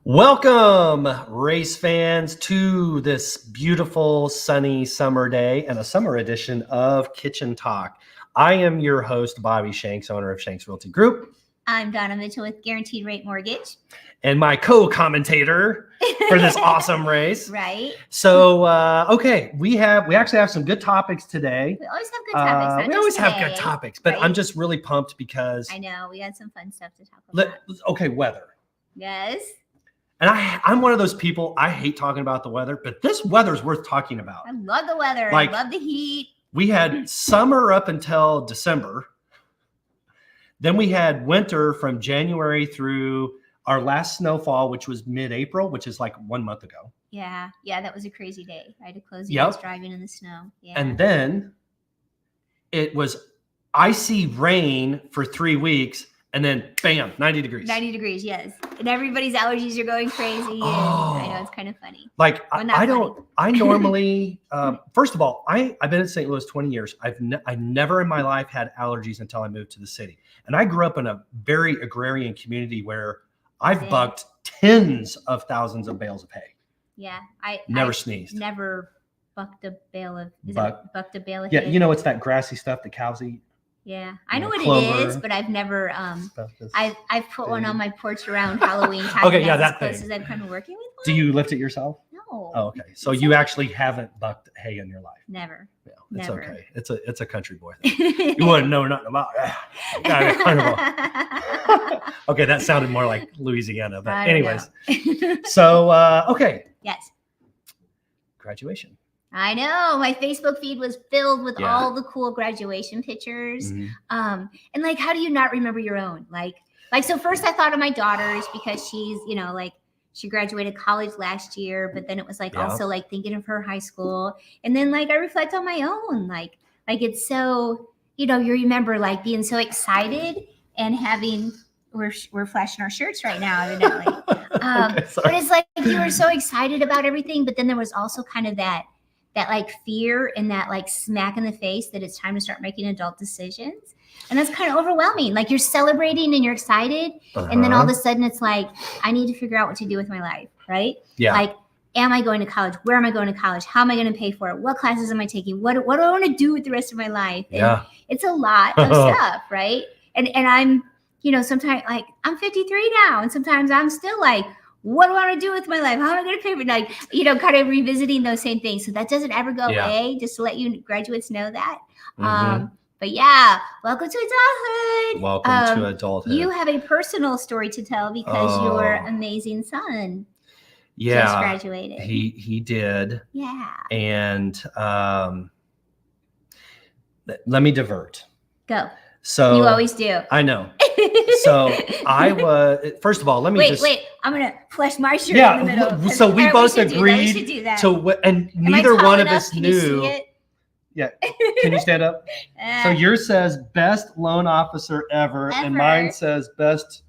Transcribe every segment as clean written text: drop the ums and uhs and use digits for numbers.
Welcome, race fans, to this beautiful sunny summer day and a summer edition of Kitchen Talk. I am your host, Bobby Shanks, owner of Shanks Realty Group. I'm Donna Mitchell with Guaranteed Rate Mortgage. And my co-commentator for this awesome race. Right. So, okay, we actually have some good topics today. We always have good topics. We always have good topics, but right? I'm just really pumped because I know we got some fun stuff to talk about. Okay, weather. Yes. And I'm one of those people, I hate talking about the weather, but this weather's worth talking about. I love the weather. I love the heat. We had summer up until December. Then we had winter from January through our last snowfall, which was mid-April, which is like 1 month ago. Yeah, that was a crazy day. I had to close the house driving in the snow. Yeah. And then it was icy rain for 3 weeks. And then, bam, 90 degrees. 90 degrees, yes. And everybody's allergies are going crazy. And I know, it's kind of funny. Like, I normally, first of all, I've been in St. Louis 20 years. I never in my life had allergies until I moved to the city. And I grew up in a very agrarian community where I've bucked tens of thousands of bales of hay. Yeah. I sneezed. Never bucked a bale of, bucked a bale of hay? Yeah, you know, it's that grassy stuff the cows eat. Yeah, I know what it is, but I've never. I've put one on my porch around Halloween time. Okay, yeah, that thing. As I'm kind of working with one. Do you lift it yourself? No. Oh, okay. So you actually haven't bucked hay in your life? Never. Yeah, it's never. Okay. It's a country boy thing. You wouldn't know nothing about that. Okay, that sounded more like Louisiana, but anyways. So okay. Yes. Graduation. I know, my Facebook feed was filled with all the cool graduation pictures. Mm-hmm. And like, how do you not remember your own? Like, so first I thought of my daughter's because she's, she graduated college last year, but then it was like also like thinking of her high school. And then like, I reflect on my own, like it's so, you remember like being so excited and having, we're flashing our shirts right now, evidently. But it's like, you were so excited about everything, but then there was also kind of that like fear and that like smack in the face that it's time to start making adult decisions. And that's kind of overwhelming. Like you're celebrating and you're excited. And then all of a sudden it's like, I need to figure out what to do with my life. Right. Yeah. Like, am I going to college? Where am I going to college? How am I going to pay for it? What classes am I taking? What do I want to do with the rest of my life? And it's a lot of stuff. Right. And I'm, sometimes like I'm 53 now. And sometimes I'm still like, what do I want to do with my life? How am I going to pay for it? Like, kind of revisiting those same things. So that doesn't ever go away, just to let you graduates know that. Mm-hmm. But yeah, welcome to adulthood. Welcome to adulthood. You have a personal story to tell because your amazing son just graduated. He did. Yeah. And let me divert. Go. So you always do. I know. So I was, first of all, let me wait. I'm going to flash my shirt in the middle. So we both agreed to, and neither one of us knew. Yeah. Can you stand up? So yours says best loan officer ever. And mine says best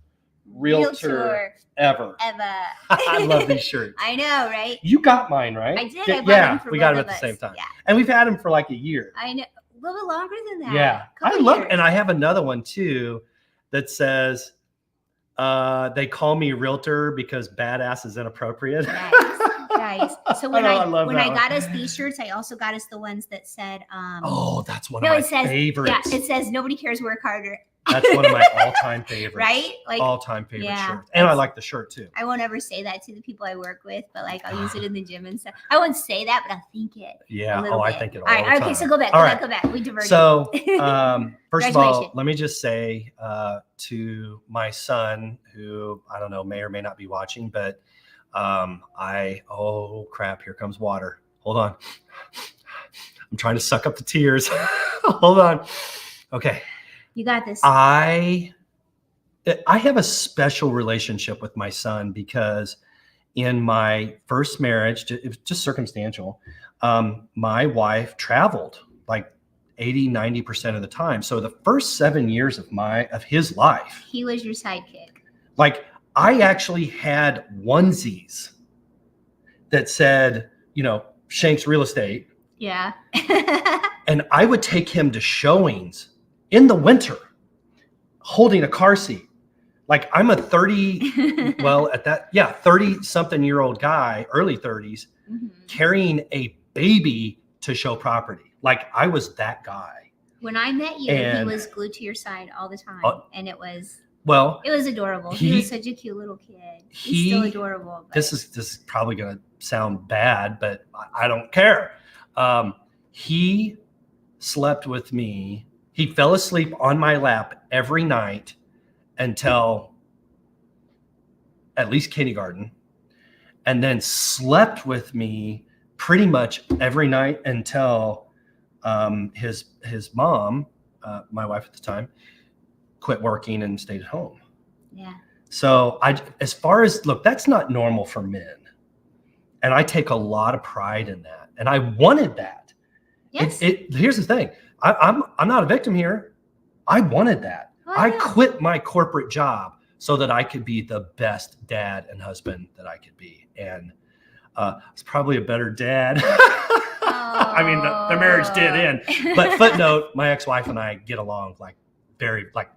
realtor ever. I love these shirts. I know, right? You got mine, right? I did. We got them at the same time. Yeah. And we've had them for like a year. I know. A little bit longer than that. Yeah. I love, and I have another one too that says, they call me realtor because badass is inappropriate. Nice. So when I got us these shirts, I also got us the ones that said, that's one of my favorites. Yeah, it says nobody cares, work harder. That's one of my all-time favorites. Right? Like all-time favorite shirts. And I like the shirt too. I won't ever say that to the people I work with, but like I'll use it in the gym and stuff. I won't say that, but I'll think it. Yeah. I think it all the time. Okay, so go back. We diverted. So first of all, let me just say to my son, who I don't know, may or may not be watching, but oh crap, here comes water. Hold on. I'm trying to suck up the tears. Hold on. Okay. You got this. I have a special relationship with my son because in my first marriage, it was just circumstantial. My wife traveled like 80-90% of the time. So the first 7 years of his life, he was your sidekick. Like I actually had onesies that said, Shanks Real Estate. Yeah. And I would take him to showings in the winter, holding a car seat. Like I'm a 30, well, at that, 30 something year old guy, early 30s, carrying a baby to show property. Like I was that guy. When I met you, he And- was glued to your side all the time. And it was adorable. He was such a cute little kid. He's still adorable. But. This is probably going to sound bad, but I don't care. He slept with me. He fell asleep on my lap every night until at least kindergarten, and then slept with me pretty much every night until his mom, my wife at the time, quit working and stayed at home. Yeah. So as far as, look, that's not normal for men. And I take a lot of pride in that. And I wanted that. Yes. Here's the thing. I'm not a victim here. I wanted that. Oh, I yeah. quit my corporate job so that I could be the best dad and husband that I could be. And it's probably a better dad. I mean, the marriage did end. But footnote, my ex-wife and I get along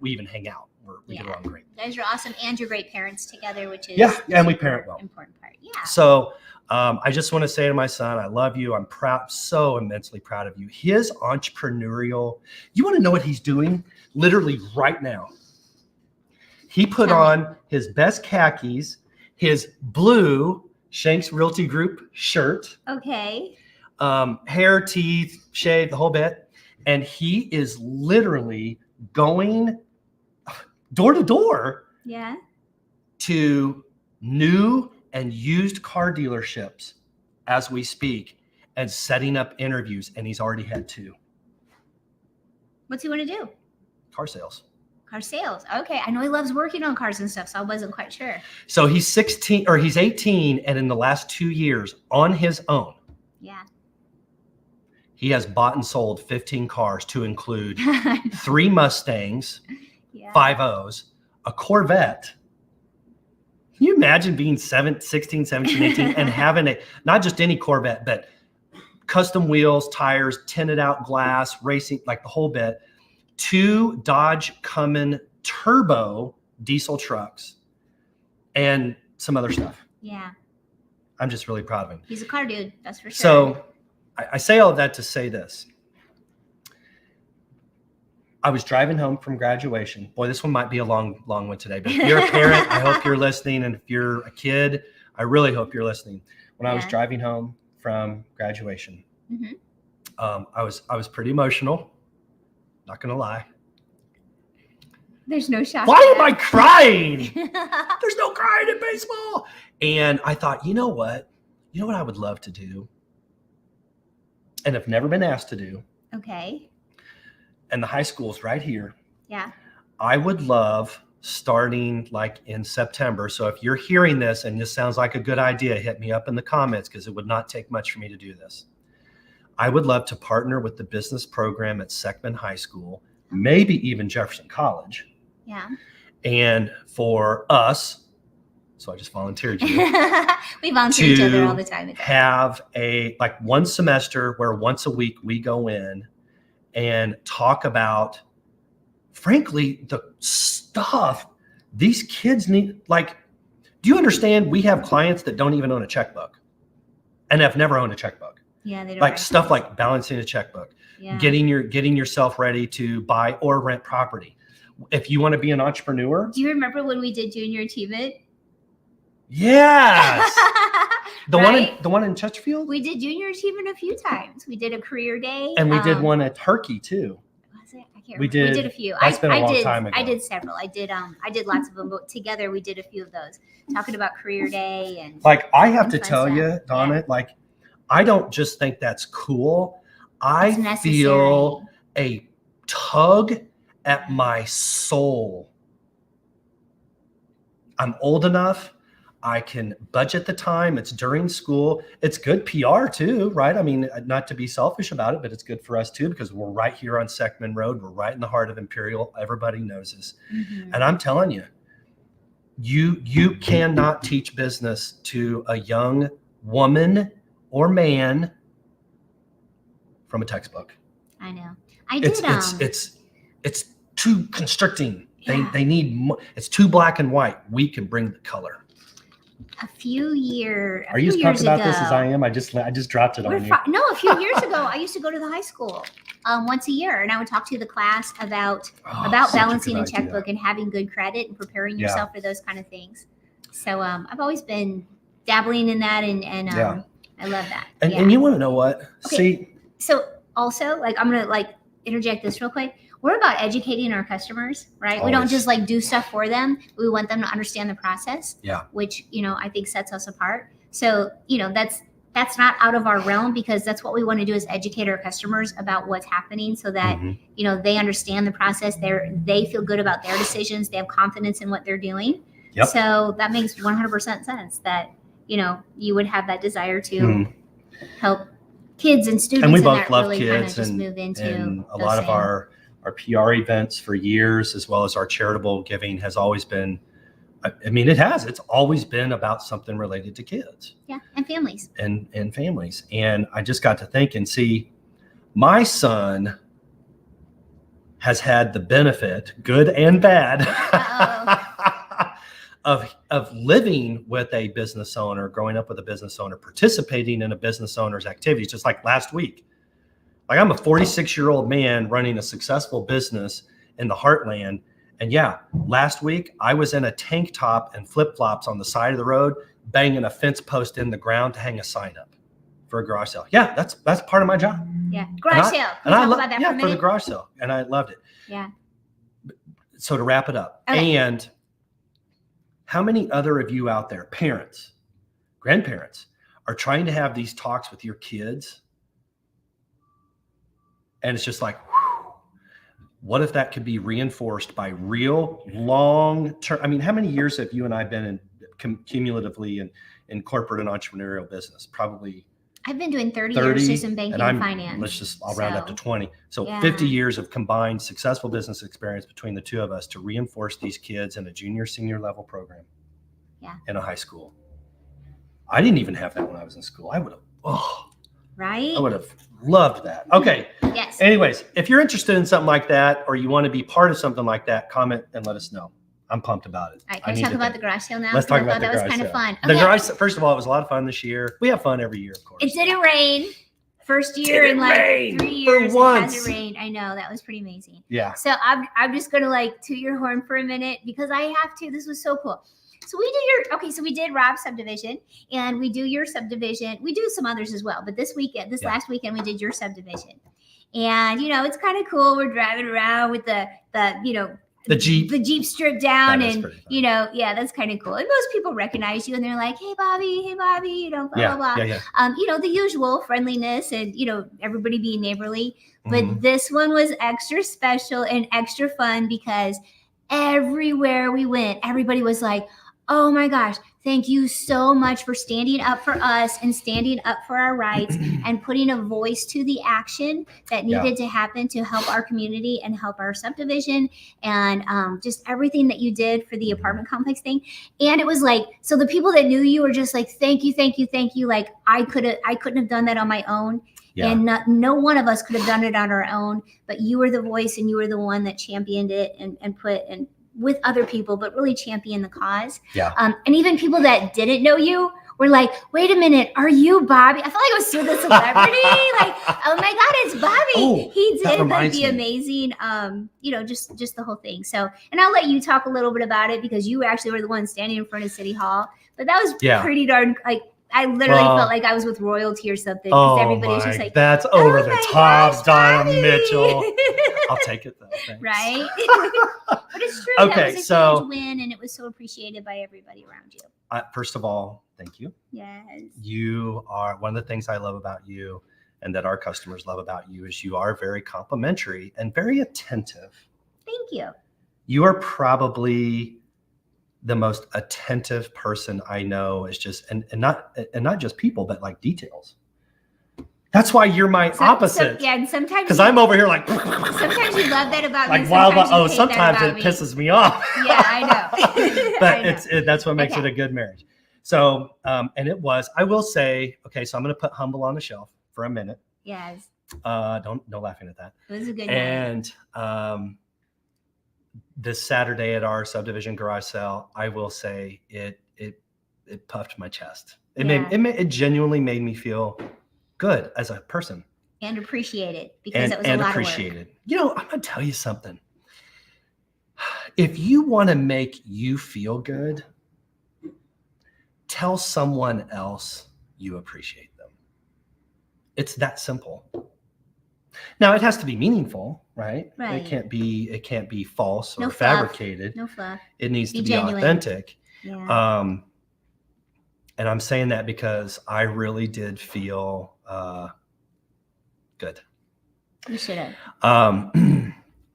we even hang out. We get along great. You guys are awesome, and you're great parents together, which is and we parent well. Important part. Yeah. So I just want to say to my son, I love you. I'm proud, so immensely proud of you. His entrepreneurial, you want to know what he's doing? Literally right now. He put on his best khakis, his blue Shanks Realty Group shirt. Okay. Hair, teeth, shave, the whole bit. And he is literally going door to door to new and used car dealerships as we speak and setting up interviews. And he's already had 2. What's he want to do? Car sales. Car sales. Okay. I know he loves working on cars and stuff, so I wasn't quite sure. So he's 18, and in the last 2 years on his own, he has bought and sold 15 cars to include 3 Mustangs, 5 O's, a Corvette. Can you imagine being 16, 17, 18 and having not just any Corvette, but custom wheels, tires, tinted out glass, racing, like the whole bit, 2 Dodge Cummin turbo diesel trucks, and some other stuff. Yeah. I'm just really proud of him. He's a car dude, that's for sure. So I say all of that to say this. I was driving home from graduation. Boy, this one might be a long one today, but if you're a parent, I hope you're listening. And if you're a kid, I really hope you're listening. When I was driving home from graduation, I was pretty emotional. Not going to lie. There's no shot. Why am I crying? There's no crying in baseball. And I thought, you know what? You know what I would love to do? And have never been asked to do. Okay. And the high school's right here. Yeah. I would love starting like in September. So if you're hearing this and this sounds like a good idea, hit me up in the comments because it would not take much for me to do this. I would love to partner with the business program at Seckman High School, maybe even Jefferson College. Yeah. And for us, so I just volunteered you. We volunteer each other all the time. Have one semester where once a week we go in and talk about, frankly, the stuff these kids need. Like, do you understand? We have clients that don't even own a checkbook and have never owned a checkbook. Yeah, they don't. Like stuff like balancing a checkbook, getting yourself ready to buy or rent property. If you want to be an entrepreneur. Do you remember when we did junior achievement? Yes. The Right? one in Chesterfield? We did junior achievement a few times. We did a career day. And we did one at Turkey too. Was it? I can't We remember. did. We did a few. That's been a long time ago. I did several. I did lots of them, but together we did a few of those. Talking about career day and Like, I have and to fun tell stuff. you, Donna, Yeah. like, I don't just think that's cool. I It's necessary. feel a tug at my soul. I'm old enough. I can budget the time. It's during school. It's good PR too, right? I mean, not to be selfish about it, but it's good for us too, because we're right here on Seckman Road. We're right in the heart of Imperial. Everybody knows us. Mhm. And I'm telling you, you cannot teach business to a young woman or man from a textbook. I know. I did. It's too constricting. They need it's too black and white. We can bring the color. A few years Are you as pumped about this as I am? I just dropped it on you. No, a few years ago, I used to go to the high school once a year, and I would talk to the class about balancing a checkbook and having good credit and preparing yourself for those kind of things. So I've always been dabbling in that, and I love that. And you want to know what? Okay. See, so also, like, I'm gonna like interject this real quick. We're about educating our customers, right? Always. We don't just like do stuff for them. We want them to understand the process. Yeah. Which, I think sets us apart. So, that's not out of our realm, because that's what we want to do, is educate our customers about what's happening, so that, they understand the process. They feel good about their decisions. They have confidence in what they're doing. Yep. So that makes 100% sense that, you would have that desire to help kids and students. And we and both that love really kids just and move into a lot of our PR events for years, as well as our charitable giving, has always been, it's always been about something related to kids. Yeah, and families. And families. And I just got to think and see, my son has had the benefit, good and bad, of living with a business owner, growing up with a business owner, participating in a business owner's activities, just like last week. Like, I'm a 46-year-old man running a successful business in the heartland. And last week I was in a tank top and flip-flops on the side of the road, banging a fence post in the ground to hang a sign up for a garage sale. Yeah, that's part of my job. Yeah, garage sale. Can we talk about that for a minute? For the garage sale, and I loved it. Yeah. So to wrap it up, and how many other of you out there, parents, grandparents, are trying to have these talks with your kids? And it's just like, whew, what if that could be reinforced by real long-term? How many years have you and I been cumulatively in corporate and entrepreneurial business? Probably I've been doing 30 years just in banking and finance. I'll round up to 20. So 50 years of combined successful business experience between the two of us to reinforce these kids in a junior, senior level program in a high school. I didn't even have that when I was in school. I would have, right? I would have loved that. Okay. Yes. Anyways, if you're interested in something like that, or you want to be part of something like that, comment and let us know. I'm pumped about it. All right, can we talk about the garage sale now? Let's talk about the garage sale. That was kind of fun. The garage, first of all, it was a lot of fun this year. We have fun every year, of course. It didn't rain. First year in like 3 years, it hasn't rained. I know, that was pretty amazing. Yeah. So I'm just gonna like toot your horn for a minute, because I have to. This was so cool. So we did Rob's subdivision, and we do your subdivision. We do some others as well, but this last weekend we did your subdivision. And it's kind of cool. We're driving around with the Jeep stripped down, and that's kind of cool. And most people recognize you, and they're like, hey Bobby, blah blah blah. The usual friendliness, and everybody being neighborly. But this one was extra special and extra fun, because everywhere we went, everybody was like, oh my gosh, thank you so much for standing up for us and standing up for our rights and putting a voice to the action that needed to happen to help our community and help our subdivision, and just everything that you did for the apartment complex thing. And it was like, so the people that knew you were just like, thank you, thank you, thank you. Like, I couldn't have done that on my own. Yeah. And no one of us could have done it on our own, but you were the voice, and you were the one that championed it and put and with other people, but really champion the cause. Yeah. And even people that didn't know you were like, wait a minute, are you Bobby? I felt like I was with a celebrity. Like, oh my God, it's Bobby. Oh, he did like the amazing, just the whole thing. So, and I'll let you talk a little bit about it, because you actually were the one standing in front of City Hall. But that was pretty darn, like, I literally felt like I was with royalty or something. Because everybody was just like, that's over the top, Donna Mitchell. I'll take it though. Thanks. Right? But it's true. Okay, that was a huge win, and it was so appreciated by everybody around you. First of all, thank you. Yes. You are, one of the things I love about you, and that our customers love about you, is you are very complimentary and very attentive. Thank you. You are probably the most attentive person I know. Is just and not just people, but like details. That's why you're my opposite. And sometimes because I'm over here like. Sometimes you love that about me. Like sometimes it pisses me off. Yeah, I know. But that's what makes it a good marriage. So, and it was. I will say, okay, so I'm going to put humble on the shelf for a minute. Yes. No laughing at that. It was a good and this Saturday at our subdivision garage sale, I will say it puffed my chest. It genuinely made me feel good as a person. And appreciate it, because it was a lot appreciate of work. it. You know, I'm gonna tell you something. If you want to make you feel good, tell someone else you appreciate them. It's that simple. Now it has to be meaningful, right? Right. It can't be false No or fluff. fabricated. No fluff. It needs Be to be genuine. authentic. Yeah. And I'm saying that because I really did feel good. You should have.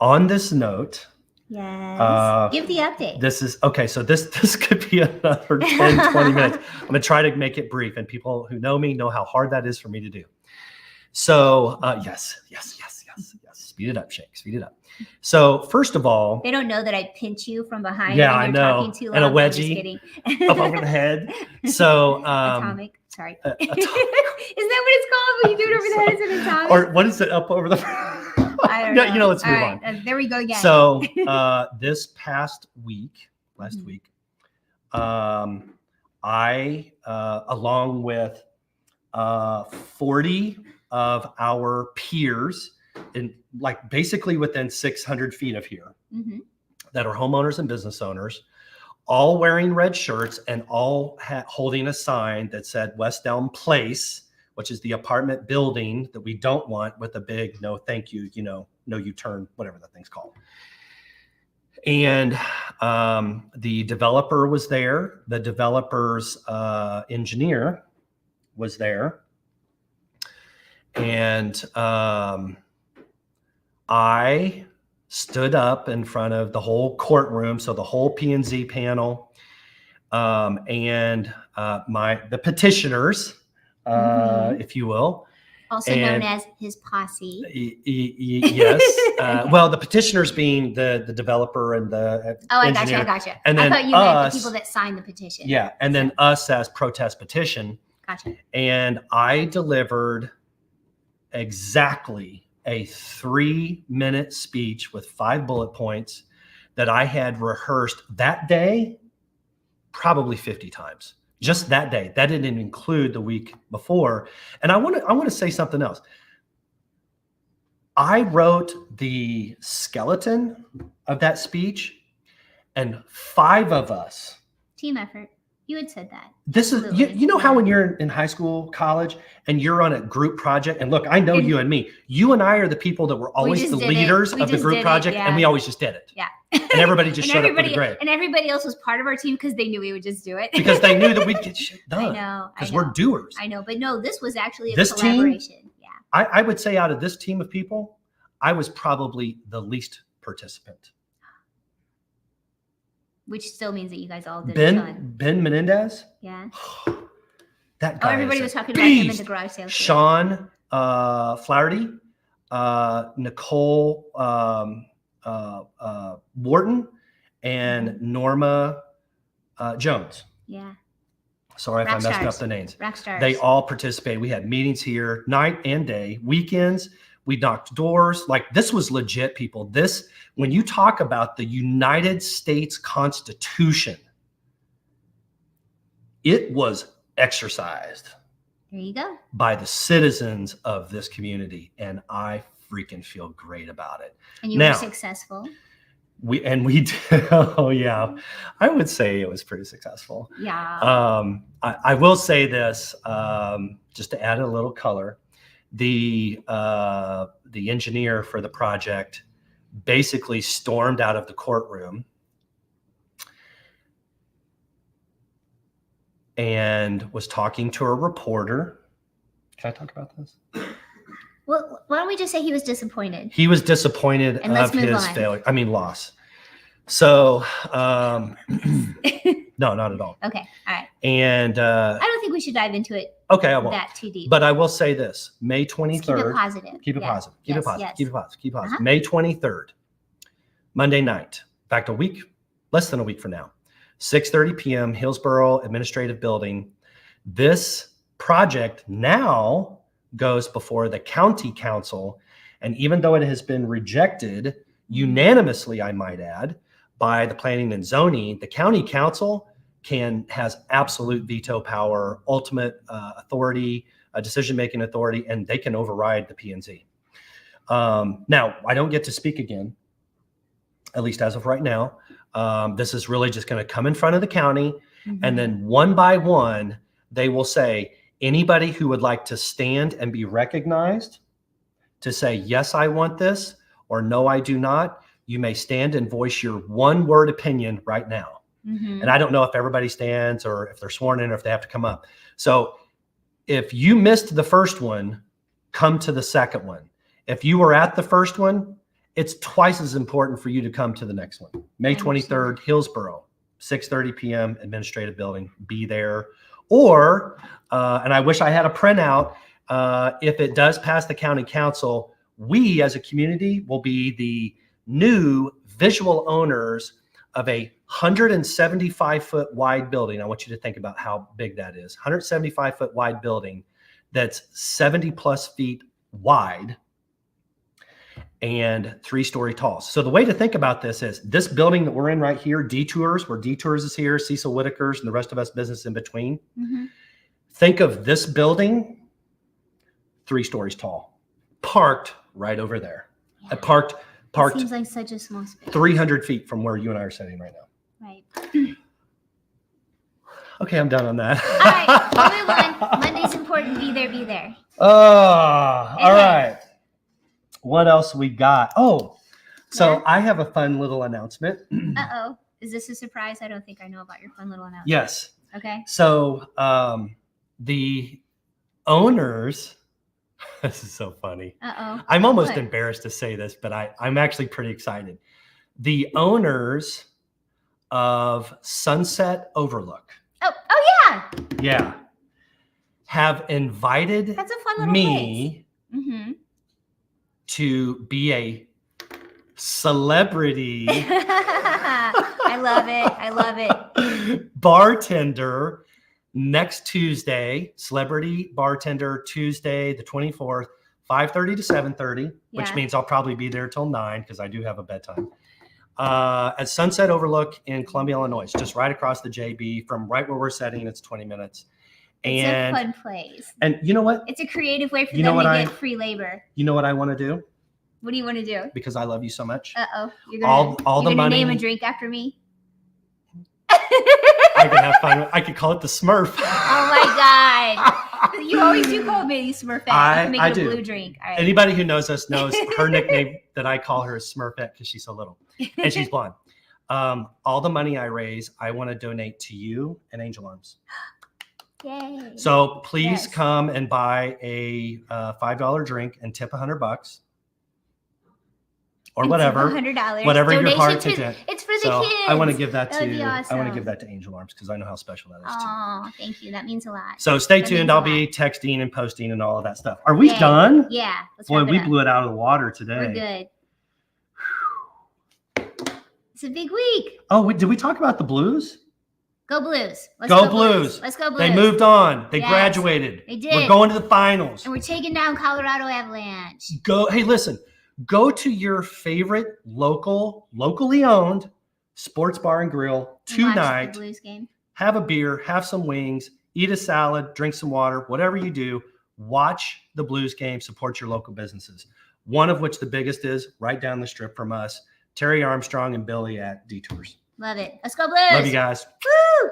On this note, Yes. Give the update. this is okay. So this could be another 10, 20 minutes. I'm going to try to make it brief, and people who know me know how hard that is for me to do. So yes. Speed it up, Shake. Speed it up. So first of all, They don't know that I pinch you from behind Yeah, when I you're know. talking too long. And a I'm just wedgie kidding. up over the head. So Atomic. Sorry. atomic. Isn't that what it's called when you do it over the head? Is it atomic? Or what is it up over the? I don't No, know. you know, let's move All on. right, there we go again. So this past week, last Mhm. week, I along with 40 of our peers, in like basically within 600 feet of here, Mhm. that are homeowners and business owners, all wearing red shirts and all holding a sign that said West Elm Place, which is the apartment building that we don't want, with a big no thank you, no U-turn, whatever that thing's called. And the developer was there. The developer's engineer was there. And I stood up in front of the whole courtroom, so the whole P&Z panel, and the petitioners, if you will. Also known as his posse. Yes. Well, the petitioners being the developer and the I engineer. gotcha. And I then thought you meant us- the people that signed the petition. Yeah, and then us as protest petition. Gotcha. And I delivered exactly a 3-minute speech with 5 bullet points that I had rehearsed that day probably 50 times. Just that day. That didn't include the week before. And I want to say something else. I wrote the skeleton of that speech, and 5 of us. Team effort. You had said that. This is you know how when you're in high school, college, and you're on a group project, and look, I know you and me. You and I are the people that were always the leaders of the group project, and we always just did it. Yeah. And everybody just showed up for the grade. And everybody else was part of our team because they knew we would just do it. Because they knew that we'd get shit done. I know. Because we're doers. I know, but no, this was actually a This team- collaboration. Yeah. I would say out of this team of people, I was probably the least participant. Which still means that you guys all did a ton. Ben Menendez. Yeah. That guy. Oh, everybody is a was talking about him in beast. the garage sale. Sean Flaherty, Nicole Wharton, and Norma Jones. Yeah. Sorry if Rock I messed stars. up the names. Rock stars. They all participated. We had meetings here night and day, weekends. We knocked doors. Like, this was legit, people. This, when you talk about the United States Constitution, it was exercised There you go. by the citizens of this community, and I freaking feel great about it. And you Now- were successful. We did. Oh yeah, I would say it was pretty successful. Yeah. I will say this, just to add a little color. The engineer for the project basically stormed out of the courtroom and was talking to a reporter. Can I talk about this? Well, why don't we just say he was disappointed? He was disappointed And let's of move his on. failure. I mean, loss. So, no, not at all. Okay. All right. And I don't think we should dive into it okay, I won't. that too deep. But I will say this: May Let's keep it 23rd. positive. Keep it Yeah. positive. Keep it Yes, positive. yes. Keep it positive. Keep it positive. Uh-huh. May 23rd, Monday night. In fact, a week, less than a week from now, 6:30 p.m. Hillsborough Administrative Building. This project now goes before the county council, and even though it has been rejected, unanimously, I might add, by the planning and zoning. The county council has absolute veto power, ultimate authority, decision-making authority, and they can override the P&Z. Now, I don't get to speak again, at least as of right now. This is really just going to come in front of the county, and then one by one, they will say, anybody who would like to stand and be recognized to say, yes, I want this, or no, I do not, you may stand and voice your one-word opinion right now. And I don't know if everybody stands or if they're sworn in or if they have to come up. So if you missed the first one, come to the second one. If you were at the first one, it's twice as important for you to come to the next one. May 23rd, Hillsborough, 6:30 p.m., administrative building. Be there. Or, and I wish I had a printout, if it does pass the county council, we as a community will be the new visual owners of a 175-foot wide building. I want you to think about how big that is. 175-foot wide building that's 70 plus feet wide and 3-story tall. So the way to think about this is this building that we're in right here, Detours, where Detours is here, Cecil Whitaker's, and the rest of us business in between. Think of this building 3 stories tall, parked right over there. Yeah. Parked It seems like such a small space. 300 feet from where you and I are sitting right now. Right. Okay, I'm done on that. All right, we'll move on. Monday's important. Be there, be there. Oh, all right. What else we got? Oh, so Yeah. I have a fun little announcement. Uh-oh. Is this a surprise? I don't think I know about your fun little announcement. Yes. Okay. So the owners, this is so funny. Uh-oh. I'm almost What? embarrassed to say this, but I'm actually pretty excited. The owners of Sunset Overlook, Oh yeah. have invited That's a fun little me place. to be a celebrity I love it. I love it. bartender next Tuesday, celebrity bartender Tuesday, the 24th, 5:30 to 7:30, which Yeah. means I'll probably be there till 9 because I do have a bedtime. At Sunset Overlook in Columbia, Illinois, just right across the JB from right where we're sitting. It's 20 minutes. It's And a fun place. and you know what? It's a creative way for You know them what to I- get free labor. You know what I want to do What do you want to do? because I love you so much. Uh-oh. You're All you're the gonna money. name a drink after me? I could have fun. I could call it the Smurf. Oh my God. You always do call me Smurfette. I- You can make I it a do. blue drink. All right. Anybody who knows us knows her nickname that I call her is Smurfette because she's so little and she's blonde. All the money I raise, I want to donate to you and Angel Arms. Yay. So please Yes. come and buy a $5 drink and tip $100 or And whatever, $100. whatever your Donation heart to- content. It's for the So kids. I want to give that That would to be I want to awesome. give that to Angel Arms because I know how special that is too. Oh, thank you. That means a lot. So stay That tuned. means I'll a be texting and posting and all of that stuff. Are we Yay. done? Yeah. Let's Boy, wrap it we up. blew it out of the water today. We're good. It's a big week. Oh, did we talk about the Blues? Go Blues. Let's Go Blues. Let's go Blues. They moved on. They Yes, graduated. they did. We're going to the finals. And we're taking down Colorado Avalanche. Go. Hey, listen. Go to your favorite locally owned sports bar and grill And watch tonight. the Blues game. Have a beer, have some wings, eat a salad, drink some water, whatever you do. Watch the Blues game. Support your local businesses. One of which the biggest is right down the strip from us. Terry Armstrong and Billy at Detours. Love it. Let's go Blues. Love you guys. Woo!